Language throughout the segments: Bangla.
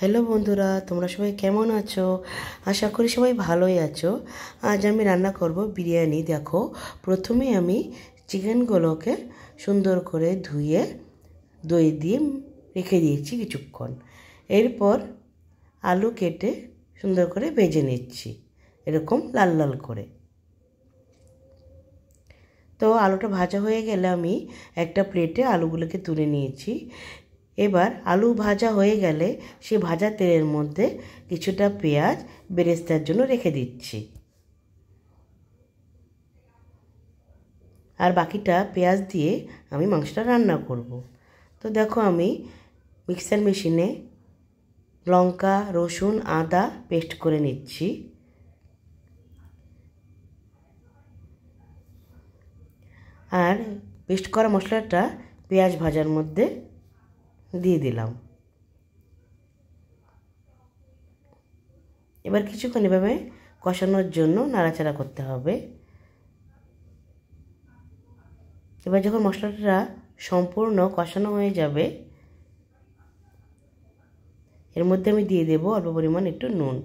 হ্যালো বন্ধুরা, তোমরা সবাই কেমন আছো? আশা করি সবাই ভালোই আছো। আজ আমি রান্না করব বিরিয়ানি। দেখো, প্রথমে আমি চিকেনগুলোকে সুন্দর করে ধুয়ে দই দিয়ে রেখে দিয়েছি কিছুক্ষণ। এরপর আলু কেটে সুন্দর করে ভেজে নিচ্ছি, এরকম লাল লাল করে। তো আলুটা ভাজা হয়ে গেলে আমি একটা প্লেটে আলুগুলোকে তুলে নিয়েছি। এবার আলু ভাজা হয়ে গেলে সেই ভাজা তেলের মধ্যে কিছুটা পেঁয়াজ বেরেস্তার জন্য রেখে দিচ্ছি, আর বাকিটা পেঁয়াজ দিয়ে আমি মাংসটা রান্না করব। তো দেখো, আমি মিক্সার মেশিনে লঙ্কা, রসুন, আদা পেস্ট করে নিচ্ছি। আর পেস্ট করা মশলাটা পেঁয়াজ ভাজার মধ্যে দিয়ে দিলাম। এবার কিছুক্ষণ এভাবে কষানোর জন্য নাড়াচাড়া করতে হবে। এবার যখন মশলাটা সম্পূর্ণ কষানো হয়ে যাবে, এর মধ্যে আমি দিয়ে দেব অল্প পরিমাণ একটু নুন।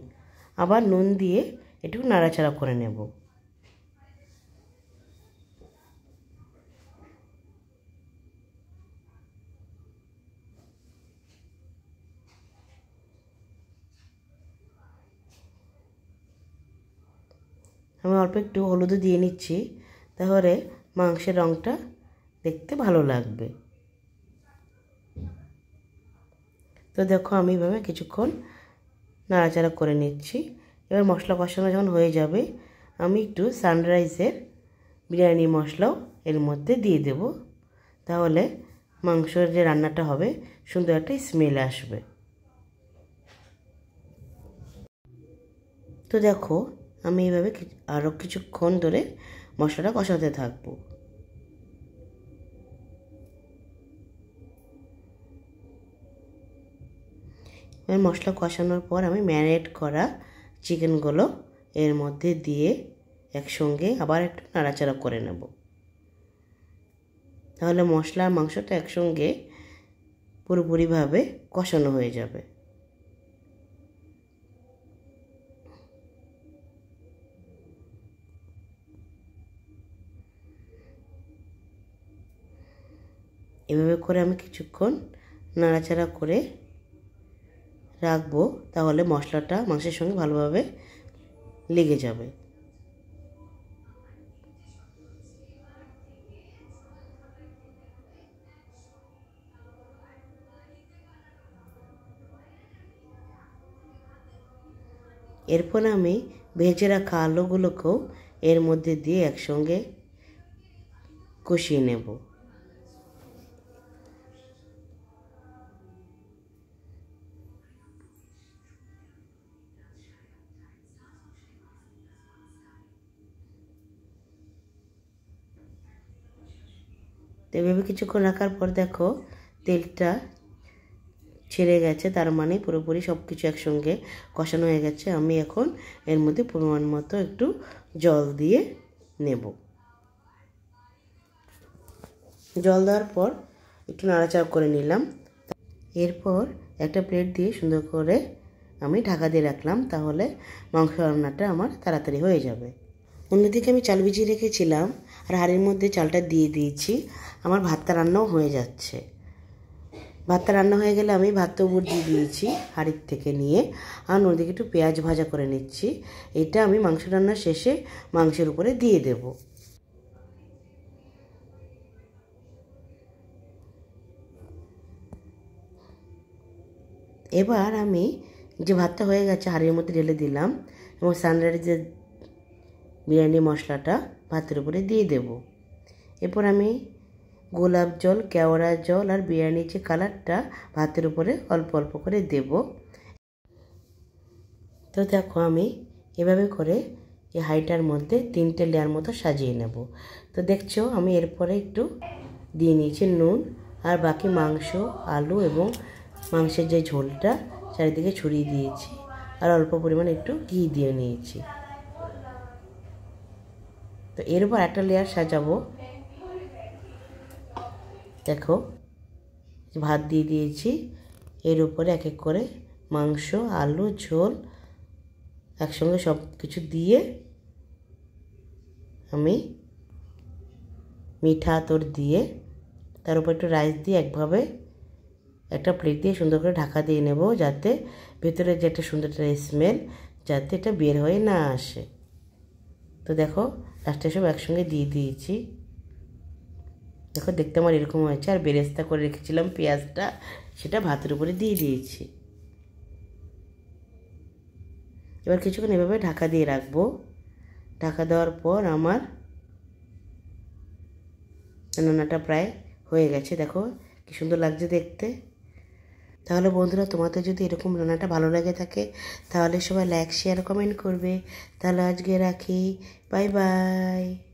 আবার নুন দিয়ে একটু নাড়াচাড়া করে নেব। আমি অল্প একটু হলুদও দিয়ে নিচ্ছি, তাহলে মাংসের রঙটা দেখতে ভালো লাগবে। তো দেখো, আমি এভাবে কিছুক্ষণ নাড়াচাড়া করে নিচ্ছি। এবার মশলা কষানো যখন হয়ে যাবে, আমি একটু সানরাইজের বিরিয়ানি মশলাও এর মধ্যে দিয়ে দেব, তাহলে মাংসের যে রান্নাটা হবে সুন্দর একটা স্মেল আসবে। তো দেখো, আমি এইভাবে আরও কিছুক্ষণ ধরে মশলাটা কষাতে থাকবো। এবার মশলা কষানোর পর আমি ম্যারিনেট করা চিকেনগুলো এর মধ্যে দিয়ে একসঙ্গে আবার একটু নাড়াচাড়া করে নেব, তাহলে মশলা আর মাংসটা একসঙ্গে পুরোপুরিভাবে কষানো হয়ে যাবে। এভাবে করে আমি কিছুক্ষণ নাড়াচাড়া করে রাখবো, তাহলে মশলাটা মাংসের সঙ্গে ভালোভাবে লেগে যাবে। এরপর আমি ভেজে রাখা আলুগুলোকেও এর মধ্যে দিয়ে একসঙ্গে কষিয়ে নেব। তো এভাবে কিছুক্ষণ রাখার পর দেখো, তেলটা ছেড়ে গেছে, তার মানে পুরোপুরি সব কিছু একসঙ্গে কষানো হয়ে গেছে। আমি এখন এর মধ্যে পরিমাণ মতো একটু জল দিয়ে নেব। জল দেওয়ার পর একটু নাড়াচাড়া করে নিলাম। এরপর একটা প্লেট দিয়ে সুন্দর করে আমি ঢাকা দিয়ে রাখলাম, তাহলে মাংস রান্নাটা আমার তাড়াতাড়ি হয়ে যাবে। অন্যদিকে আমি চাল ভিজিয়ে রেখেছিলাম, আর হাঁড়ির মধ্যে চালটা দিয়ে দিয়েছি। আমার ভাতটা রান্নাও হয়ে যাচ্ছে। ভাতটা রান্না হয়ে গেলে আমি ভাতটা উপর দিয়ে দিয়েছি হাঁড়ির থেকে নিয়ে, আর অন্যদিকে একটু পেঁয়াজ ভাজা করে নিচ্ছি। এটা আমি মাংস রান্নার শেষে মাংসের উপরে দিয়ে দেব। এবার আমি যে ভাতটা হয়ে গেছে হাঁড়ির মধ্যে ঢেলে দিলাম, এবং সানরাইজের বিরিয়ানি মশলাটা ভাতের উপরে দিয়ে দেব। এরপর আমি গোলাপ জল, কেওড়া জল আর বিরিয়ানির যে কালারটা ভাতের উপরে অল্প অল্প করে দেব। তো দেখো, আমি এভাবে করে এই হাঁড়িটার মধ্যে 3টে লেয়ার মতো সাজিয়ে নেব। তো দেখছো, আমি এরপরে একটু দিয়ে নিয়েছি নুন, আর বাকি মাংস, আলু এবং মাংসের যে ঝোলটা চারিদিকে ছড়িয়ে দিয়েছি, আর অল্প পরিমাণ একটু ঘি দিয়ে নিয়েছি। তো এরপর একটা লেয়ার সাজাবো। দেখো, ভাত দিয়ে দিয়েছি, এর উপরে এক এক করে মাংস, আলু, ঝোল একসঙ্গে সব কিছু দিয়ে আমি মিঠা আতর দিয়ে তার উপর একটু রাইস দিয়ে একভাবে একটা প্লেট দিয়ে সুন্দর করে ঢাকা দিয়ে নেব, যাতে ভেতরে যে একটা সুন্দর একটা স্মেল যাতে এটা বের হয়ে না আসে। তো দেখো লাস্টে সব একসঙ্গে দিয়ে দিয়েছি। দেখো দেখতে আমার এরকম হয়েছে। আর বেরেস্তা করে রেখেছিলাম পেঁয়াজটা, সেটা ভাতের উপরে দিয়ে দিয়েছি। এবার কিছুক্ষণ এভাবে ঢাকা দিয়ে রাখবো। ঢাকা দেওয়ার পর আমার রান্নাটা প্রায় হয়ে গেছে। দেখো কি সুন্দর লাগছে দেখতে। তাহলে বন্ধুরা, তোমাদের যদি এরকম রান্নাটা ভালো লাগে থাকে তাহলে সবাই লাইক, শেয়ার, কমেন্ট করবে। তাহলে আজকে রাখি। Bye bye.